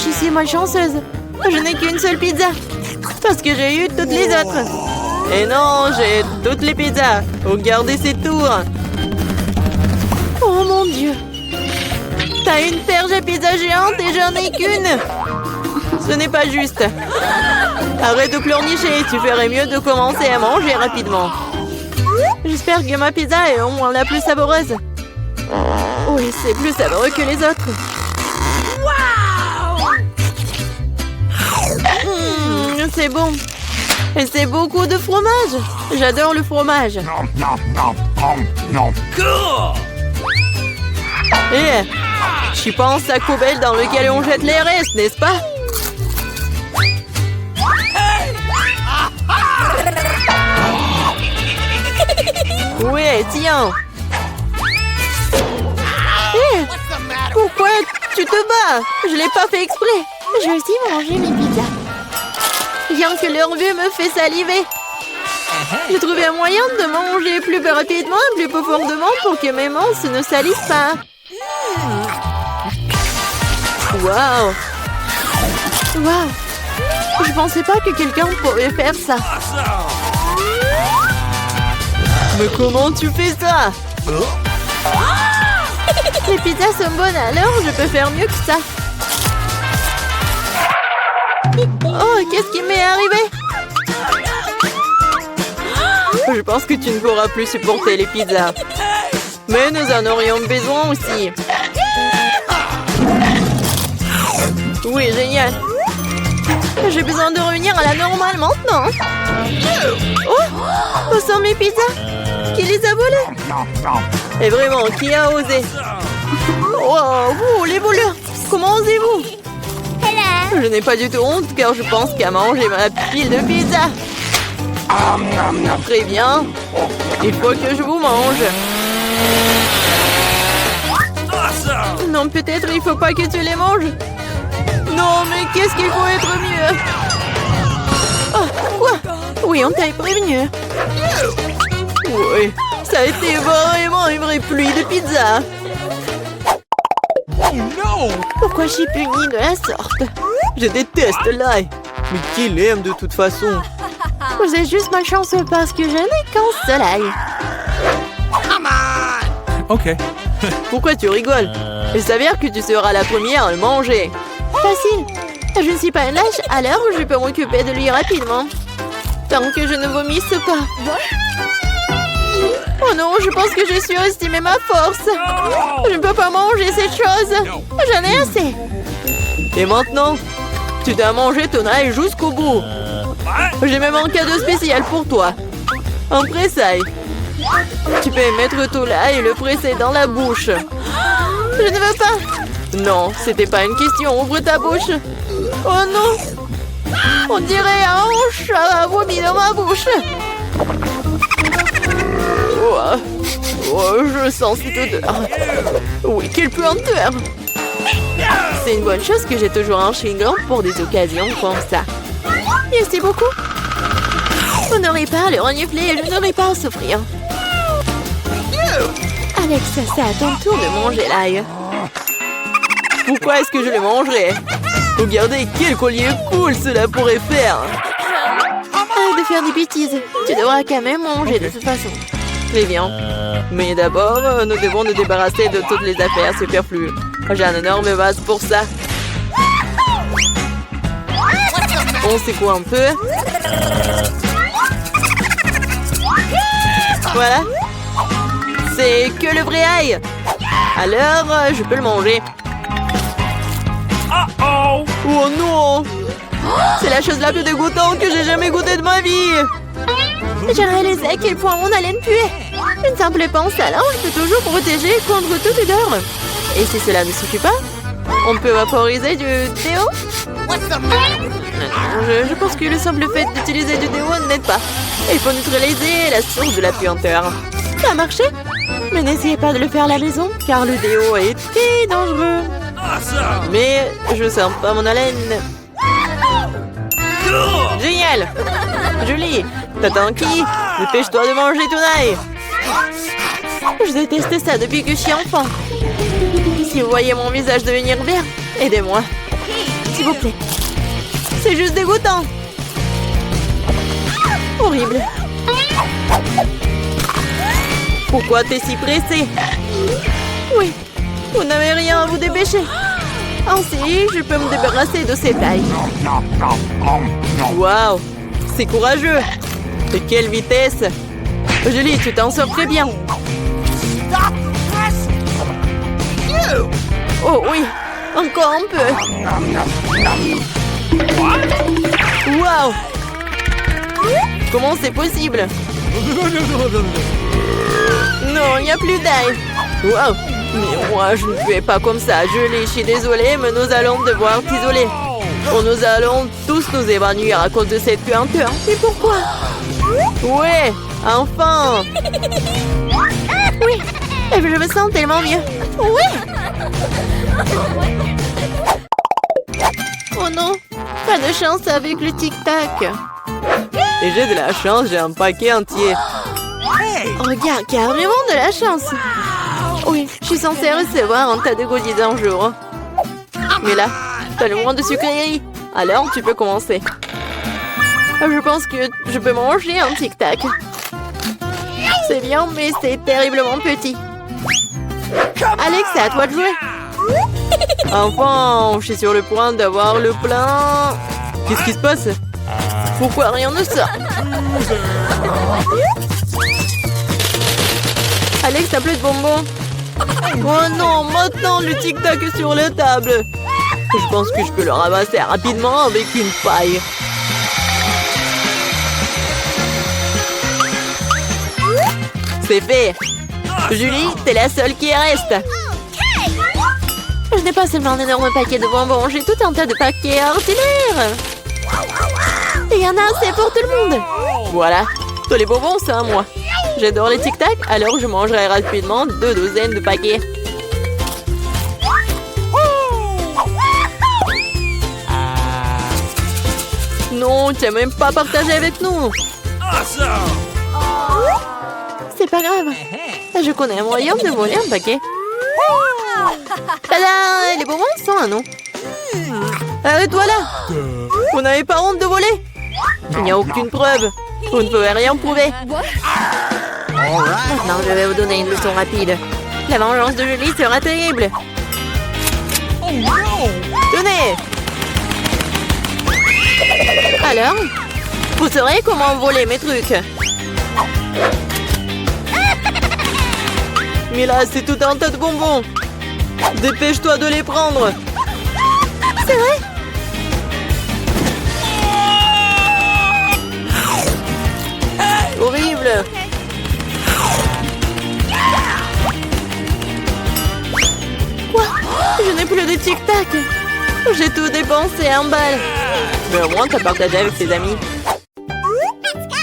je suis malchanceuse. Je n'ai qu'une seule pizza. Parce que j'ai eu toutes les autres. Et non, j'ai toutes les pizzas. Regardez ces tours. Oh mon Dieu. T'as une perche à pizza géante et j'en ai qu'une. Ce n'est pas juste. Arrête de pleurnicher. Tu ferais mieux de commencer à manger rapidement. J'espère que ma pizza est au moins la plus savoureuse. Oui, c'est plus savoureux que les autres. C'est bon. Et c'est beaucoup de fromage. J'adore le fromage. Et tu penses à poubelle dans lequel on jette les restes, n'est-ce pas? Ouais, tiens. Pourquoi tu te bats? Je l'ai pas fait exprès. Je vais aussi manger mes pizzas. Rien que leur vue me fait saliver. J'ai trouvé un moyen de manger plus rapidement et plus profondément pour que mes mains ne salissent pas. Waouh! Waouh! Je pensais pas que quelqu'un pourrait faire ça. Mais comment tu fais ça? Les pizzas sont bonnes, alors je peux faire mieux que ça. Oh, qu'est-ce qui m'est arrivé? Je pense que tu ne pourras plus supporter les pizzas. Mais nous en aurions besoin aussi. Oui, génial. J'ai besoin de revenir à la normale maintenant. Oh, où sont mes pizzas? Qui les a volées? Et vraiment, qui a osé? Oh, vous, les voleurs, comment osez-vous? Je n'ai pas du tout honte car je pense qu'à manger ma pile de pizza. Très bien. Il faut que je vous mange. Non, peut-être il faut pas que tu les manges. Non, mais qu'est-ce qu'il faut être mieux? Oh, quoi? Oui, on t'a prévenu. Oui, ça a été vraiment une vraie pluie de pizza. Pourquoi je suis punie de la sorte? Je déteste l'ail. Mais qui l'aime de toute façon? Vous êtes juste malchanceux parce que je n'ai qu'un seul ail. Ok. Pourquoi tu rigoles? Il s'avère que tu seras la première à le manger. Facile. Je ne suis pas une lâche, alors je peux m'occuper de lui rapidement. Tant que je ne vomisse pas. Oh non, je pense que j'ai surestimé ma force. Je ne peux pas manger cette chose. J'en ai assez. Et maintenant, tu dois manger ton ail jusqu'au bout. J'ai même un cadeau spécial pour toi. Un presse-ail. Tu peux mettre tout l'ail et le presser dans la bouche. Je ne veux pas. Non, c'était pas une question. Ouvre ta bouche. Oh non. On dirait un chat a vomi dans ma bouche. Oh, je sens cette odeur. Oui, quelle puanteur. C'est une bonne chose que j'ai toujours un chewing-gum pour des occasions comme ça. Merci beaucoup. On n'aurait pas à le renifler et je n'aurais pas à souffrir. Alex, c'est à ton tour de manger l'ail. Pourquoi est-ce que je le mangerais? Regardez quel collier cool cela pourrait faire. Arrête de faire des bêtises. Tu devras quand même manger de toute façon. Très bien. Mais d'abord, nous devons nous débarrasser de toutes les affaires superflues. J'ai un énorme vase pour ça. On secoue un peu. Voilà. C'est que le vrai ail. Alors, je peux le manger. Oh non! C'est la chose la plus dégoûtante que j'ai jamais goûtée de ma vie. J'ai réalisé à quel point mon haleine puait. Une simple pince à linge peut toujours protéger contre toute odeur. Et si cela ne suffit pas, on peut vaporiser du déo. Je pense que le simple fait d'utiliser du déo n'aide pas. Il faut neutraliser la source de la puanteur. Ça a marché? Mais n'essayez pas de le faire à la maison, car le déo est très dangereux. Mais je sens pas mon haleine. Génial! Julie, t'attends qui? Dépêche-toi de manger ton ail. Je déteste ça depuis que je suis enfant. Si vous voyez mon visage devenir vert, aidez-moi. s'il vous plaît. C'est juste dégoûtant. Horrible. Pourquoi t'es si pressé? Oui, vous n'avez rien à vous dépêcher. Ainsi, je peux me débarrasser de ces tailles. Waouh, c'est courageux. De quelle vitesse! Julie, tu t'en sors très bien. Oh oui, encore un peu. Waouh! Comment c'est possible? Non, il n'y a plus d'ail. Waouh! Mais moi, je ne fais pas comme ça. Julie, je suis désolée, mais nous allons devoir t'isoler. Nous allons tous nous évanouir à cause de cette puanteur. Et pourquoi? Ouais, enfin! Oui, je me sens tellement mieux. Oui! Oh non, pas de chance avec le tic-tac. Et j'ai de la chance, j'ai un paquet entier. Regarde, carrément de la chance. Oui, je suis censée recevoir un tas de goodies un jour. Mais là, t'as le moins de sucreries. Alors, tu peux commencer. Je pense que je peux manger un tic-tac. C'est bien, mais c'est terriblement petit. Alex, c'est à toi de jouer. Enfin, je suis sur le point d'avoir le plein. Qu'est-ce qui se passe? Pourquoi rien ne sort? Alex, t'as plus de bonbons. Oh non, maintenant le tic-tac est sur la table. Je pense que je peux le ramasser rapidement avec une paille. C'est fait. Julie, t'es la seule qui reste. Je n'ai pas seulement un énorme paquet de bonbons, j'ai tout un tas de paquets ordinaires. Il y en a assez pour tout le monde. Voilà, tous les bonbons, c'est à moi. J'adore les tic-tac, alors je mangerai rapidement 2 douzaines de paquets. Non, tu n'as même pas partagé avec nous. C'est pas grave. Je connais un moyen de voler un paquet. Tada! Les bonbons sont à nous. Arrête-toi là! Vous n'avez pas honte de voler? Il n'y a aucune preuve. Vous ne pouvez rien prouver. Maintenant, je vais vous donner une leçon rapide. La vengeance de Julie sera terrible. Tenez! Alors, vous saurez comment voler mes trucs. Mais là, c'est tout un tas de bonbons. Dépêche-toi de les prendre. C'est vrai? Horrible. Quoi? Je n'ai plus de tic-tac. J'ai tout dépensé en balles. Mais au moins, t'as partagé avec tes amis.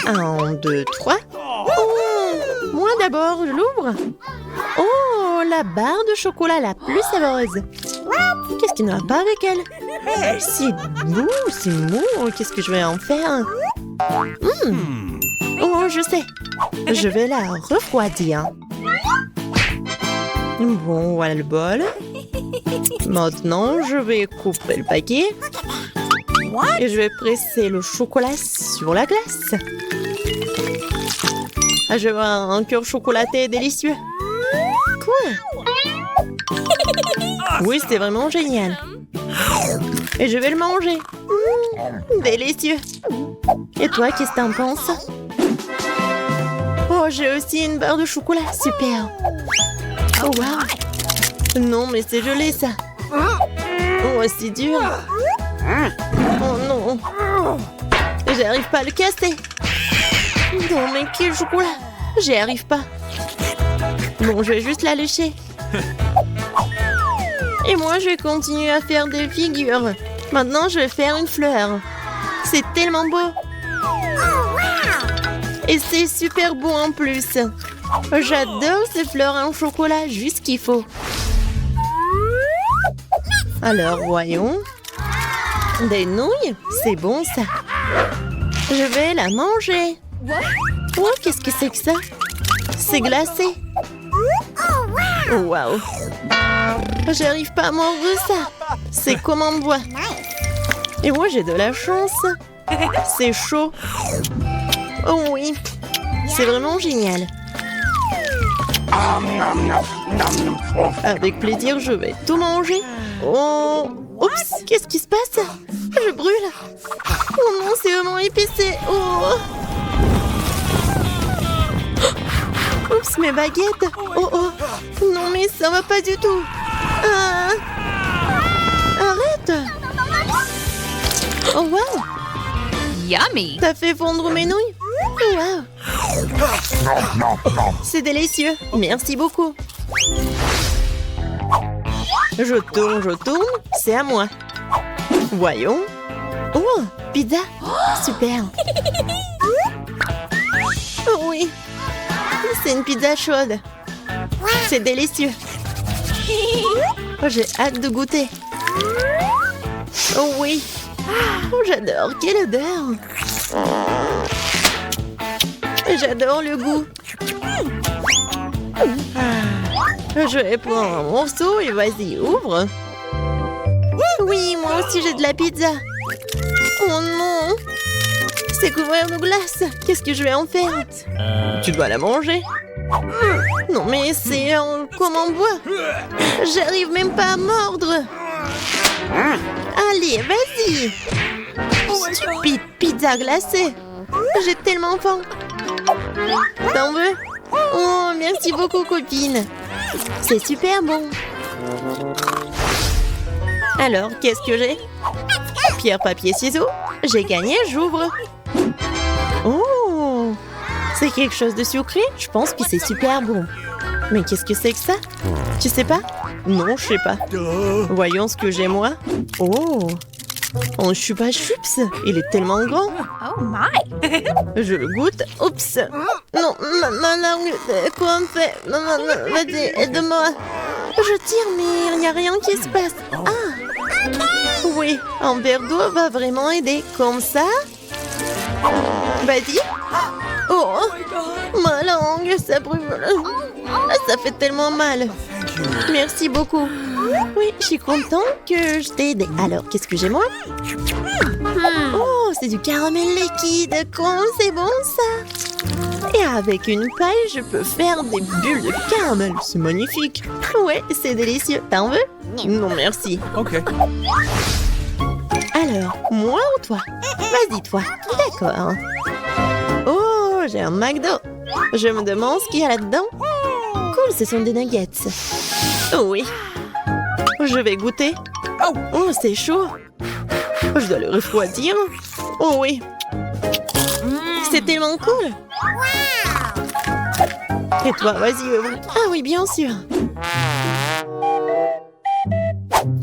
1, 2, 3. Oh, moi d'abord, je l'ouvre. Oh, la barre de chocolat la plus savoureuse. Qu'est-ce qui ne va pas avec elle? C'est mou, c'est mou. Qu'est-ce que je vais en faire? Oh, je sais. Je vais la refroidir. Bon, voilà le bol. Maintenant, je vais couper le paquet. Et je vais presser le chocolat sur la glace. Je vais avoir un cœur chocolaté délicieux. Quoi? Oui, c'est vraiment génial. Et je vais le manger. Délicieux. Et toi, qu'est-ce que t'en penses? Oh, j'ai aussi une barre de chocolat. Super. Oh, wow. Non, mais c'est gelé, ça. Oh, c'est dur. Oh, non. J'arrive pas à le casser. Non, mais quel chocolat. J'y arrive pas. Bon, je vais juste la lécher. Et moi, je vais continuer à faire des figures. Maintenant, je vais faire une fleur. C'est tellement beau. Et c'est super beau en plus. J'adore ces fleurs en chocolat, juste ce qu'il faut. Alors, voyons. Des nouilles, c'est bon ça. Je vais la manger. Oh, qu'est-ce que c'est que ça? C'est glacé. Waouh. J'arrive pas à mordre ça. C'est comme en bois. Et moi, j'ai de la chance. C'est chaud. Oh oui, c'est vraiment génial. Avec plaisir, je vais tout manger. Oh, oups, qu'est-ce qui se passe? Je brûle. Oh non, c'est vraiment épicé. Oh. Oups, mes baguettes. Oh oh. Non, mais ça va pas du tout. Ah. Arrête. Oh wow. Yummy! T'as fait fondre mes nouilles. Wow. C'est délicieux. Merci beaucoup. Je tourne. C'est à moi. Voyons. Oh, pizza. Super. Oh oui. C'est une pizza chaude. C'est délicieux. Oh, j'ai hâte de goûter. Oh oui. Oh, j'adore. Quelle odeur. J'adore le goût. Je vais prendre un morceau et vas-y, ouvre. Oui, moi aussi j'ai de la pizza. Oh non. C'est couvert de glace. Qu'est-ce que je vais en faire? Tu dois la manger. Non mais c'est comme en bois. J'arrive même pas à mordre. Allez, vas-y. Stupide pizza glacée. J'ai tellement faim. T'en veux? Oh, merci beaucoup, copine. C'est super bon. Alors, qu'est-ce que j'ai? Pierre, papier, ciseaux. J'ai gagné, j'ouvre. Oh, c'est quelque chose de sucré? Je pense que c'est super bon. Mais qu'est-ce que c'est que ça? Tu sais pas? Non, je sais pas. Voyons ce que j'ai moi. Oh, un chupa chups. Il est tellement grand. Oh my! Je le goûte. Oups. Non, ma langue. Quoi on fait? Non, vas-y, aide-moi. Je tire, mais il n'y a rien qui se passe. Ah. Oui, un verre d'eau va vraiment aider. Comme ça. Vas-y. Oh, ma langue, ça brûle. Ça fait tellement mal. Merci beaucoup. Oui, je suis contente que je t'ai aidé. Alors, qu'est-ce que j'ai moi? Oh, c'est du caramel liquide. Comment c'est bon ça? Et avec une paille, je peux faire des bulles de caramel. C'est magnifique. Ouais, c'est délicieux. T'en veux? Non, merci. Ok. Alors, moi ou toi? Vas-y, toi. D'accord. Oh, j'ai un McDo. Je me demande ce qu'il y a là-dedans. Cool, ce sont des nuggets. Oh oui. Je vais goûter. Oh, c'est chaud. Je dois le refroidir. Oh oui. C'est tellement cool. Et toi, vas-y, ouvre. Ah oui, bien sûr.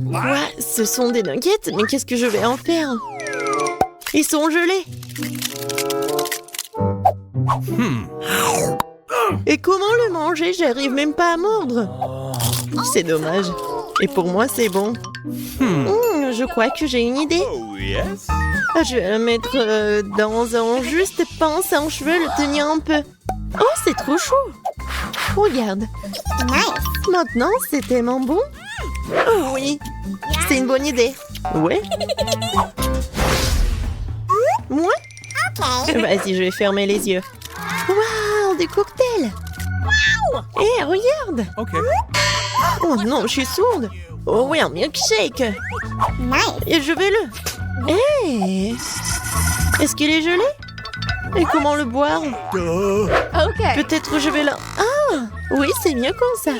Ouais, ce sont des nuggets, mais qu'est-ce que je vais en faire? Ils sont gelés. Et comment le manger? J'arrive même pas à mordre. C'est dommage. Et pour moi, c'est bon. Je crois que j'ai une idée. Je vais le mettre dans un juste pince en cheveux, le tenir un peu. Oh, c'est trop chaud. Regarde. Maintenant, c'est tellement bon. Oh oui, c'est une bonne idée. Ouais. Moi? Vas-y, je vais fermer les yeux. Waouh, des cocktails. Hé, regarde. Ok. Oh non, je suis sourde. Oh oui, un milkshake. Et je vais le... Hé, est-ce qu'il est gelé? Et comment le boire? Okay. Peut-être je vais le... Ah, oui, c'est mieux comme ça.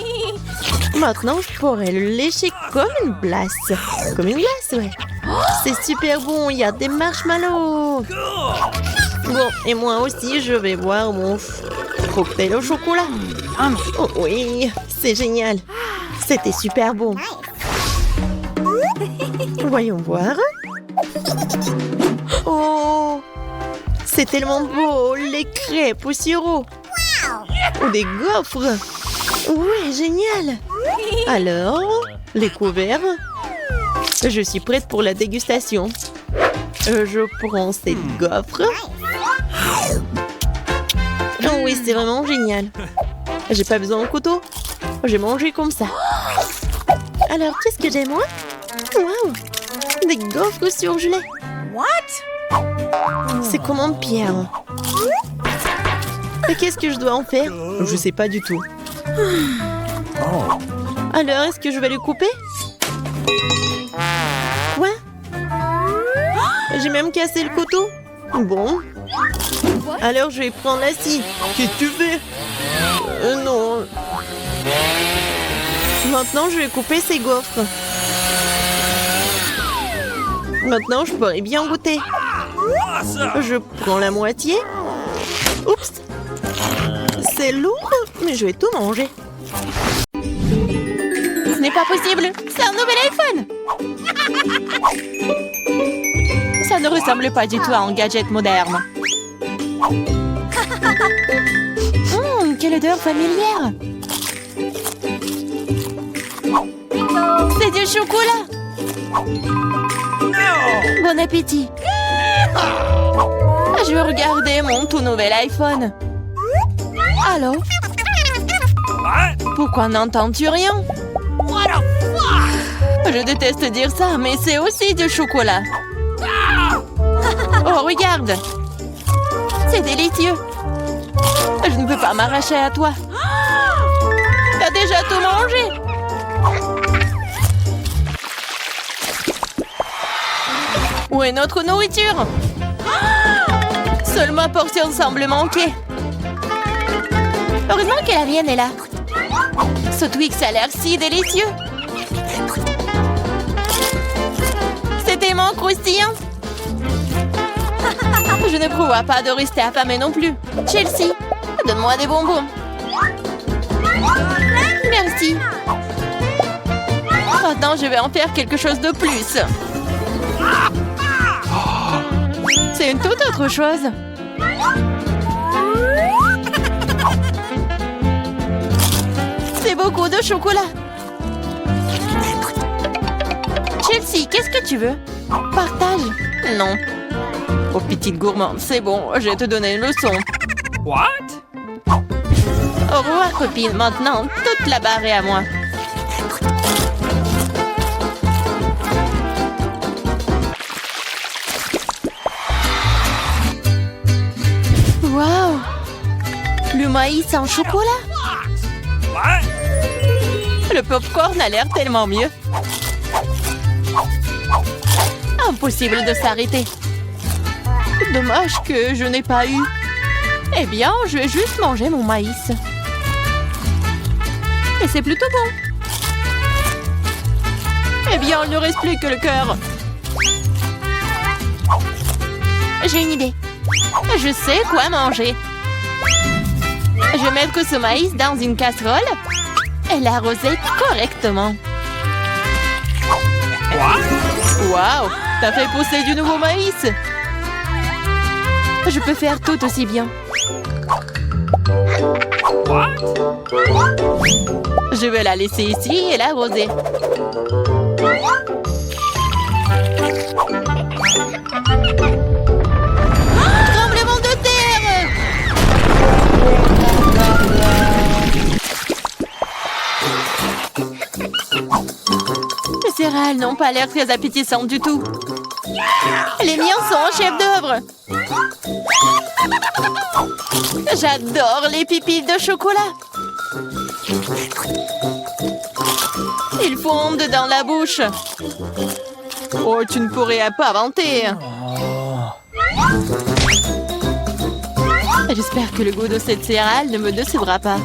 Maintenant, je pourrais le lécher comme une glace. Comme une glace, ouais. C'est super bon, il y a des marshmallows. Bon, et moi aussi, je vais boire mon cocktail au chocolat. Oh oui, c'est génial. C'était super bon. Voyons voir. Oh, c'est tellement beau, les crêpes au sirop. Ou des gaufres. Ouais, génial. Alors, les couverts. Je suis prête pour la dégustation. Je prends cette gaufre. Oh oui, c'est vraiment génial. J'ai pas besoin de couteau. J'ai mangé comme ça. Alors, qu'est-ce que j'ai moi? Waouh, Des gaufres surgelés. What? C'est comment Pierre? Et qu'est-ce que je dois en faire? Je sais pas du tout. Alors, est-ce que je vais le couper? Quoi? J'ai même cassé le couteau. Bon. Alors, je vais prendre la scie. Qu'est-ce que tu fais? Non. Maintenant, je vais couper ces gaufres. Maintenant, je pourrais bien goûter. Je prends la moitié. Oups. C'est lourd, mais je vais tout manger. Ce n'est pas possible. C'est un nouvel iPhone. Ça ne ressemble pas du tout à un gadget moderne. Quelle odeur familière. C'est du chocolat. Bon appétit. Je vais regarder mon tout nouvel iPhone. Allô? Pourquoi n'entends-tu rien? Je déteste dire ça, mais c'est aussi du chocolat. Oh, regarde. C'est délicieux. Je ne peux pas m'arracher à toi. T'as déjà tout mangé? Où est notre nourriture? Seule ma portion semble manquer. Heureusement que la mienne est là. Ce Twix a l'air si délicieux. C'est tellement croustillant. Je ne prévois pas de rester affamée non plus. Chelsea, donne-moi des bonbons. Merci. Maintenant, je vais en faire quelque chose de plus. C'est une toute autre chose. C'est beaucoup de chocolat. Chelsea, qu'est-ce que tu veux? Partage. Non. Oh, petite gourmande, c'est bon, je vais te donner une leçon. What? Au revoir, copine. Maintenant, toute la barre est à moi. Waouh! Le maïs en chocolat? What? Le popcorn a l'air tellement mieux. Impossible de s'arrêter. Dommage que je n'ai pas eu. Eh bien, je vais juste manger mon maïs. Et c'est plutôt bon. Eh bien, il ne reste plus que le cœur. J'ai une idée. Je sais quoi manger. Je vais mettre ce maïs dans une casserole et l'arroser correctement. Waouh! T'as fait pousser du nouveau maïs! Je peux faire tout aussi bien. What? Je vais la laisser ici et l'arroser. Tremblement de terre! Les céréales n'ont pas l'air très appétissantes du tout. Les miens sont en chef-d'œuvre. J'adore les pipilles de chocolat. Ils fondent dans la bouche. Oh, tu ne pourrais pas inventer. J'espère que le goût de cette céréale ne me décevra pas.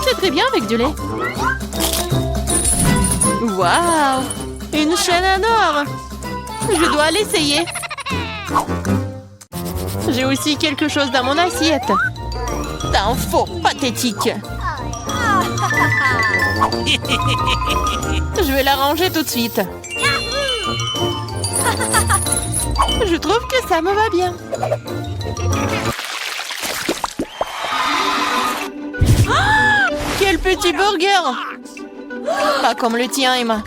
C'est très bien avec du lait. Waouh! Une chaîne en or! Je dois l'essayer. J'ai aussi quelque chose dans mon assiette. T'es un faux pathétique. Je vais la ranger tout de suite. Je trouve que ça me va bien. Oh, quel petit burger! Pas comme le tien, Emma.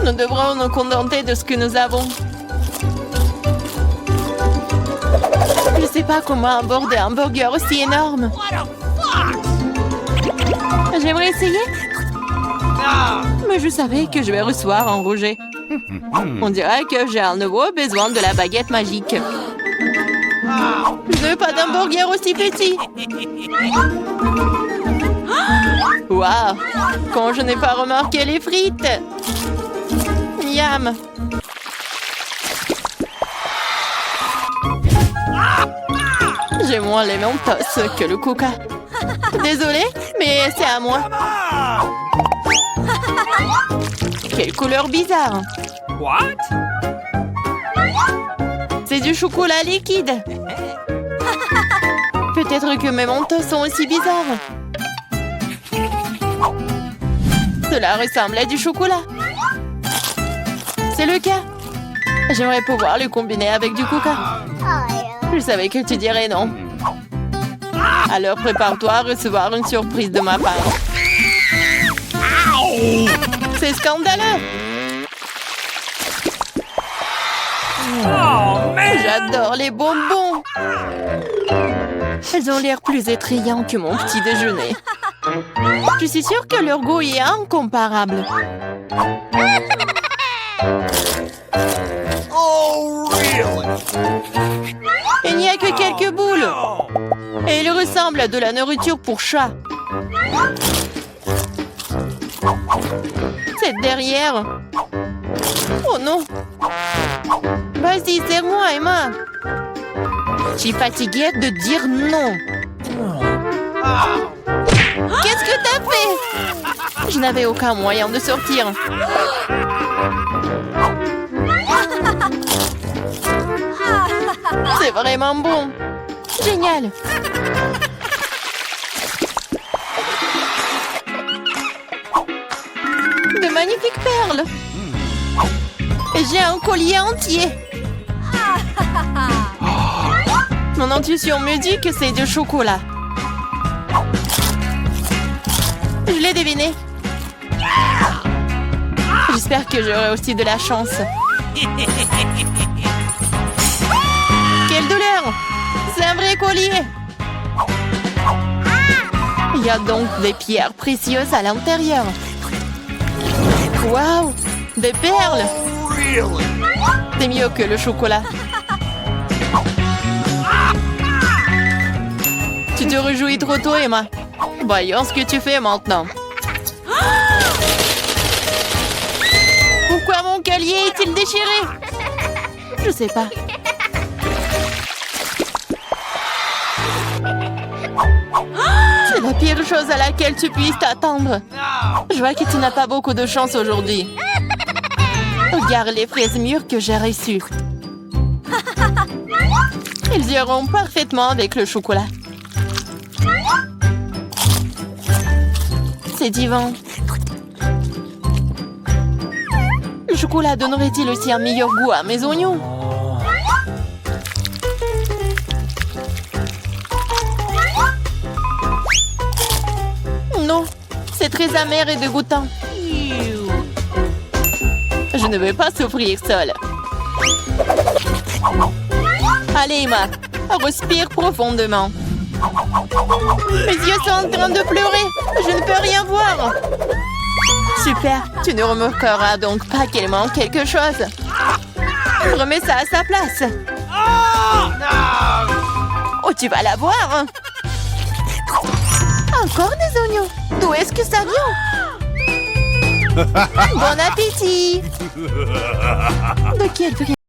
Nous devrons nous contenter de ce que nous avons. Je sais pas pas comment aborder un burger aussi énorme. J'aimerais essayer. Mais je savais que je vais recevoir un rejet. On dirait que j'ai un nouveau besoin de la baguette magique. Je ne veux pas d'un burger aussi petit. Waouh! Quand je n'ai pas remarqué les frites. Miam! J'ai moins les Mentos que le Coca. Désolée, mais c'est à moi. Quelle couleur bizarre. What? C'est du chocolat liquide. Peut-être que mes Mentos sont aussi bizarres. Cela ressemble à du chocolat. C'est le cas. J'aimerais pouvoir le combiner avec du Coca. Je savais que tu dirais non. Alors prépare-toi à recevoir une surprise de ma part. C'est scandaleux. Oh, man! J'adore les bonbons. Elles ont l'air plus attrayants que mon petit déjeuner. Je suis sûre que leur goût est incomparable. Oh, really? Il n'y a que quelques boules. Et ils ressemblent à de la nourriture pour chat. C'est derrière. Oh non. Vas-y, serre-moi, Emma. Je suis fatiguée de dire non. Qu'est-ce que t'as fait? Je n'avais aucun moyen de sortir. C'est vraiment bon. Génial. De magnifiques perles. Et j'ai un collier entier. Mon intuition me dit que c'est du chocolat. Je l'ai deviné. J'espère que j'aurai aussi de la chance. Quelle douleur! C'est un vrai collier! Il y a donc des pierres précieuses à l'intérieur. Waouh! Des perles! Really? C'est mieux que le chocolat. Tu te réjouis trop tôt, Emma. Voyons ce que tu fais maintenant. Pourquoi mon collier est-il déchiré? Je sais pas. C'est la pire chose à laquelle tu puisses t'attendre. Je vois que tu n'as pas beaucoup de chance aujourd'hui. Regarde les fraises mûres que j'ai reçues. Ils iront parfaitement avec le chocolat. C'est divin. Le chocolat donnerait-il aussi un meilleur goût à mes oignons? Non, c'est très amer et dégoûtant. Je ne veux pas souffrir seule. Allez, Emma, respire profondément. Mes yeux sont en train de pleurer. Je ne peux rien voir. Super, tu ne remarqueras donc pas qu'il manque quelque chose. Remets ça à sa place. Oh, tu vas la voir. Encore des oignons. D'où est-ce que ça vient? Bon appétit. De quel prix?